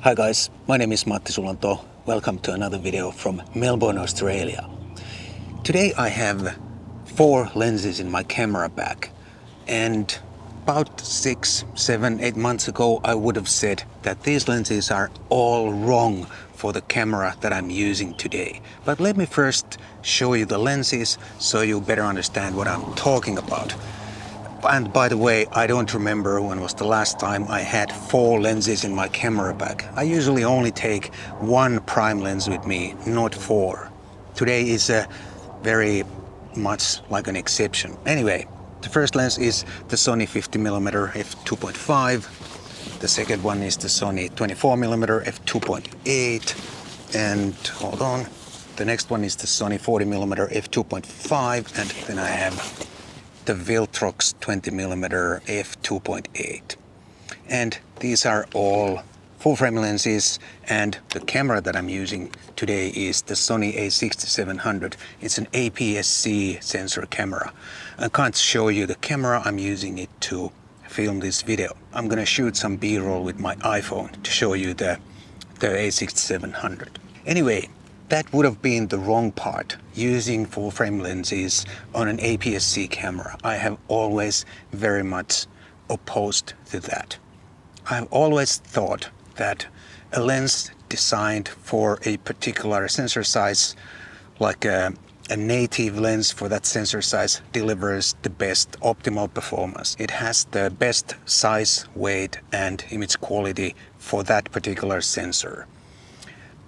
Hi guys, my name is Matti Sulanto. Welcome to another video from Melbourne, Australia. Today I have 4 lenses in my camera bag, and about 6, 7, 8 months ago I would have said that these lenses are all wrong for the camera that I'm using today. But let me first show you the lenses so you better understand what I'm talking about. And by the way, I don't remember when was the last time I had 4 lenses in my camera bag. I usually only take 1 prime lens with me, not 4. Today is very much like an exception. Anyway, the first lens is the Sony 50mm f2.5. The second one is the Sony 24mm f2.8. And hold on, the next one is the Sony 40mm f2.5. And then I have the Viltrox 20mm f2.8, and these are all full frame lenses, and the camera that I'm using today is the Sony a6700. It's an APS-C sensor camera. I can't show you the camera, I'm using it to film this video. I'm gonna shoot some B-roll with my iPhone to show you the a6700. Anyway, that would have been the wrong part, using full frame lenses on an APS-C camera. I have always very much opposed to that. I've always thought that a lens designed for a particular sensor size, like a native lens for that sensor size, delivers the best optimal performance. It has the best size, weight and image quality for that particular sensor.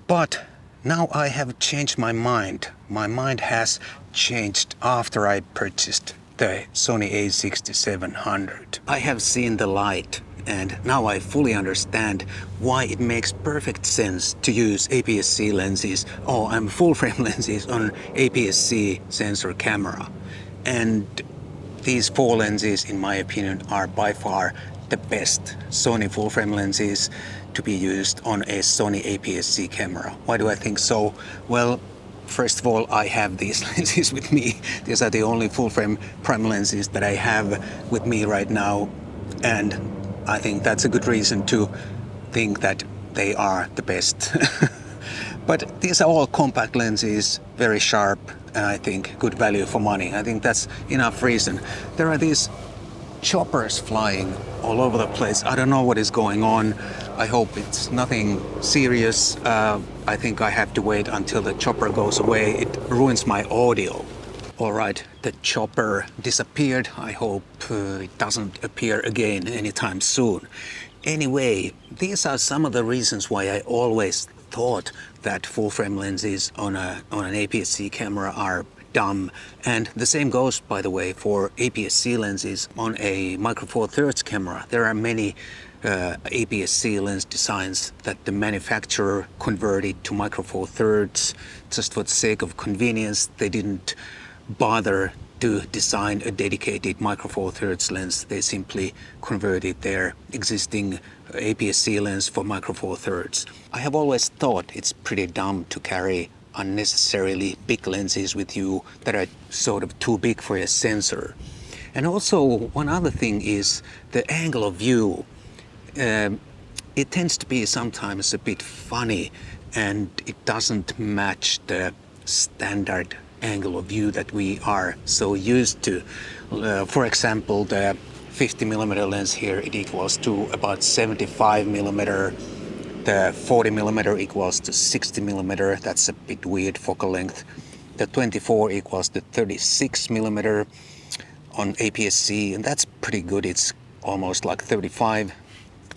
But now I have changed my mind. My mind has changed after I purchased the Sony a6700. I have seen the light, and now I fully understand why it makes perfect sense to use APS-C lenses, full frame lenses on APS-C sensor camera. And these 4 lenses, in my opinion, are by far the best Sony full frame lenses to be used on a Sony APS-C camera. Why do I think so? Well, first of all, I have these lenses with me. These are the only full frame prime lenses that I have with me right now, and I think that's a good reason to think that they are the best. But these are all compact lenses, very sharp, and I think good value for money. I think that's enough reason. There are these choppers flying all over the place. I don't know what is going on. I hope it's nothing serious. I think I have to wait until the chopper goes away. It ruins my audio. Alright, the chopper disappeared. I hope it doesn't appear again anytime soon. Anyway, these are some of the reasons why I always thought that full frame lenses on an APS-C camera are dumb. And the same goes, by the way, for APS-C lenses on a Micro Four Thirds camera. There are many APS-C lens designs that the manufacturer converted to Micro Four Thirds just for the sake of convenience. They didn't bother to design a dedicated Micro Four Thirds lens. They simply converted their existing APS-C lens for Micro Four Thirds. I have always thought it's pretty dumb to carry unnecessarily big lenses with you that are sort of too big for a sensor. And also, one other thing is the angle of view. It tends to be sometimes a bit funny, and it doesn't match the standard angle of view that we are so used to. For example, the 50mm lens here, it equals to about 75mm. The 40mm equals to 60mm. That's a bit weird focal length. The 24 equals to 36mm on APS-C, and that's pretty good. It's almost like 35.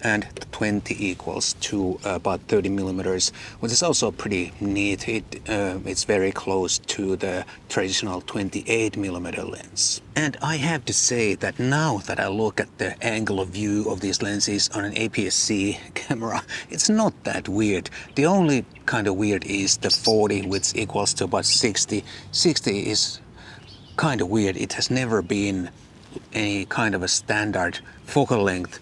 And the 20 equals to about 30mm, which is also pretty neat. It's very close to the traditional 28mm lens. And I have to say that now that I look at the angle of view of these lenses on an APS-C camera, it's not that weird. The only kind of weird is the 40, which equals to about 60. 60 is kind of weird. It has never been any kind of a standard focal length.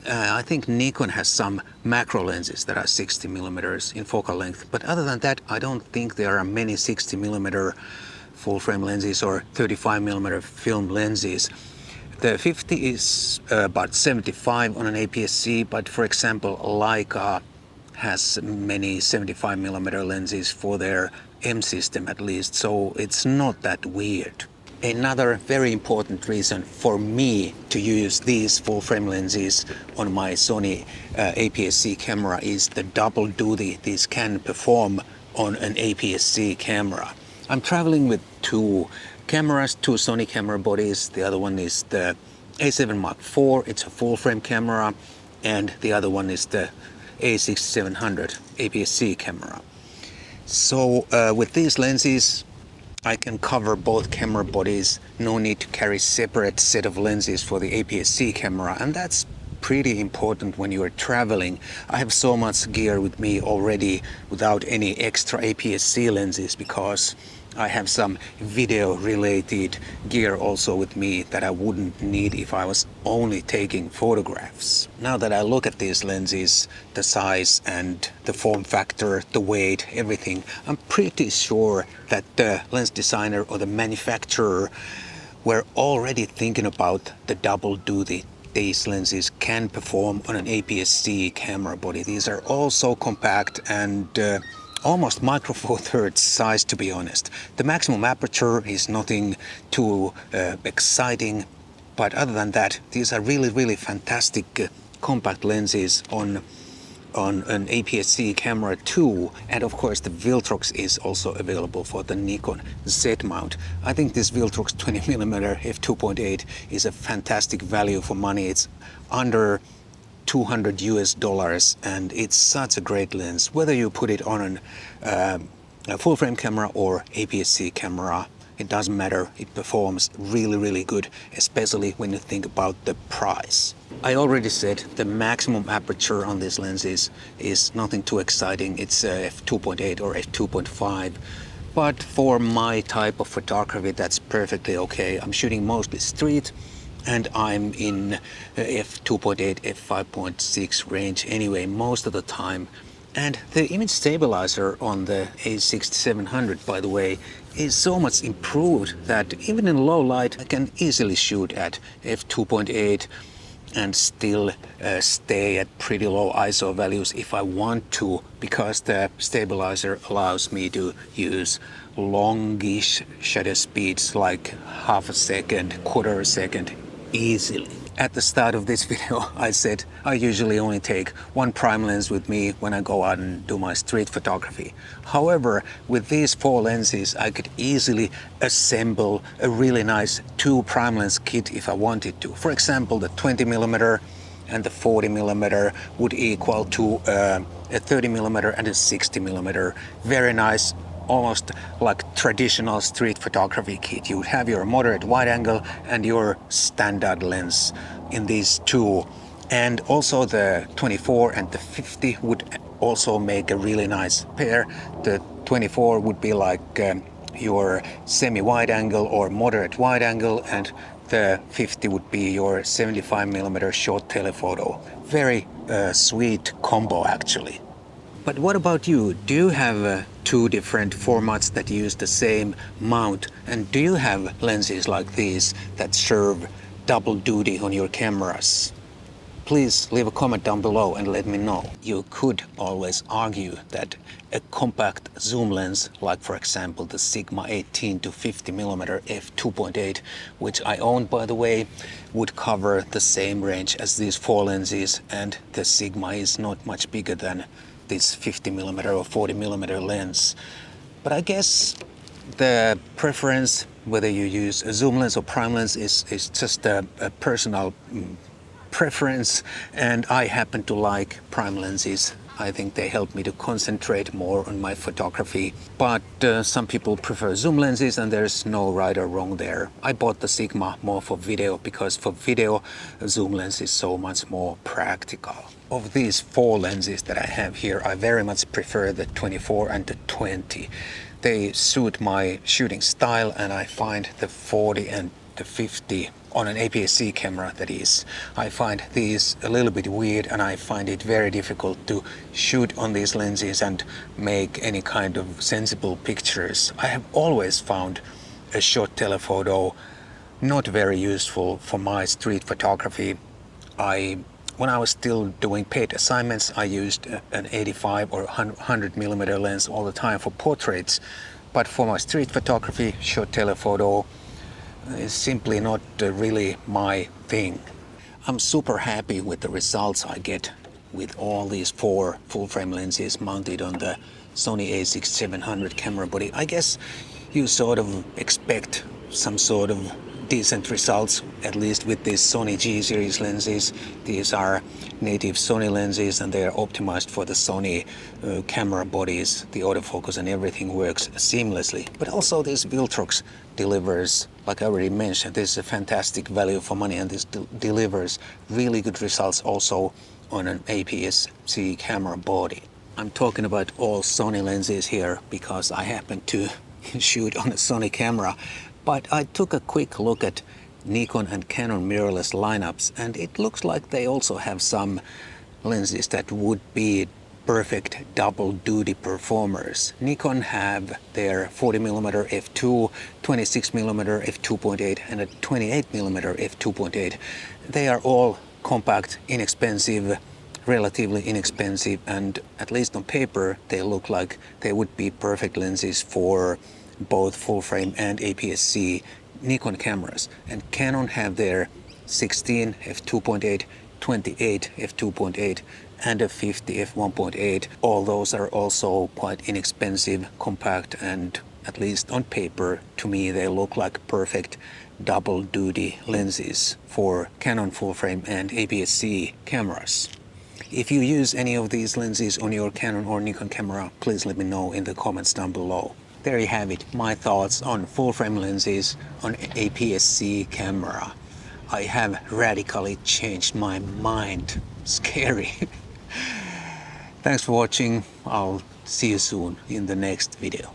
I think Nikon has some macro lenses that are 60mm in focal length, but other than that, I don't think there are many 60mm full frame lenses or 35mm film lenses. The 50 is about 75 on an APS-C, but for example, Leica has many 75mm lenses for their M system at least, so it's not that weird. Another very important reason for me to use these full frame lenses on my Sony APS-C camera is the double duty these can perform on an APS-C camera. I'm traveling with two cameras, two Sony camera bodies. The other one is the A7 Mark IV, it's a full frame camera, and the other one is the A6700 APS-C camera. So with these lenses I can cover both camera bodies, no need to carry separate set of lenses for the APS-C camera, and that's pretty important when you are traveling. I have so much gear with me already without any extra APS-C lenses because I have some video related gear also with me that I wouldn't need if I was only taking photographs. Now that I look at these lenses, the size and the form factor, the weight, everything, I'm pretty sure that the lens designer or the manufacturer were already thinking about the double duty these lenses can perform on an APS-C camera body. These are all so compact and almost micro four thirds size, to be honest. The maximum aperture is nothing too exciting, but other than that, these are really fantastic compact lenses on an APS-C camera too. And of course the Viltrox is also available for the Nikon Z mount. I think this Viltrox 20mm f2.8 is a fantastic value for money. It's under $200 US, and it's such a great lens. Whether you put it on a full frame camera or APS-C camera, it doesn't matter. It performs really good, especially when you think about the price. I already said the maximum aperture on these lenses is nothing too exciting. It's f2.8 or f2.5. But for my type of photography, that's perfectly okay. I'm shooting mostly street, and I'm in f2.8, f5.6 range anyway most of the time. And the image stabilizer on the A6700, by the way, is so much improved that even in low light I can easily shoot at f2.8 and still stay at pretty low ISO values if I want to, because the stabilizer allows me to use longish shutter speeds like half a second, quarter a second easily. At the start of this video I said I usually only take one prime lens with me when I go out and do my street photography. However, with these four lenses I could easily assemble a really nice two prime lens kit if I wanted to. For example, the 20mm and the 40mm would equal to a 30mm and a 60mm. Very nice, almost like traditional street photography kit. You would have your moderate wide angle and your standard lens in these two. And also the 24 and the 50 would also make a really nice pair. The 24 would be like your semi-wide angle or moderate wide angle, and the 50 would be your 75mm short telephoto. Very sweet combo actually. But what about you? Do you have two different formats that use the same mount? And do you have lenses like these that serve double duty on your cameras? Please leave a comment down below and let me know. You could always argue that a compact zoom lens, like for example the Sigma 18 to 50mm f2.8, which I own by the way, would cover the same range as these four lenses, and the Sigma is not much bigger than this 50mm or 40mm lens. But I guess the preference, whether you use a zoom lens or prime lens, is just a personal preference, and I happen to like prime lenses. I think they help me to concentrate more on my photography. But some people prefer zoom lenses, and there's no right or wrong there. I bought the Sigma more for video because for video a zoom lens is so much more practical. Of these four lenses that I have here, I very much prefer the 24 and the 20. They suit my shooting style, and I find the 40 and the 50 on an APS-C camera, that is, I find these a little bit weird, and I find it very difficult to shoot on these lenses and make any kind of sensible pictures. I have always found a short telephoto not very useful for my street photography. I When I was still doing paid assignments, I used an 85 or 100 millimeter lens all the time for portraits. But for my street photography, short telephoto is simply not really my thing. I'm super happy with the results I get with all these 4 full-frame lenses mounted on the Sony a6700 camera body. I guess you sort of expect some sort of decent results, at least with these Sony G-series lenses. These are native Sony lenses and they are optimized for the Sony camera bodies. The autofocus and everything works seamlessly. But also this Viltrox delivers, like I already mentioned, this is a fantastic value for money, and this delivers really good results also on an APS-C camera body. I'm talking about all Sony lenses here because I happen to shoot on a Sony camera, but I took a quick look at Nikon and Canon mirrorless lineups, and it looks like they also have some lenses that would be perfect double duty performers. Nikon have their 40mm f2, 26mm f2.8 and a 28mm f2.8. They are all compact, inexpensive, relatively inexpensive, and at least on paper they look like they would be perfect lenses for both full frame and APS-C Nikon cameras. And Canon have their 16 f2.8, 28 f2.8 and a 50 f1.8. All those are also quite inexpensive, compact, and at least on paper to me they look like perfect double duty lenses for Canon full frame and APS-C cameras. If you use any of these lenses on your Canon or Nikon camera, please let me know in the comments down below. There you have it, my thoughts on full frame lenses on APS-C camera. I have radically changed my mind. Scary. Thanks for watching. I'll see you soon in the next video.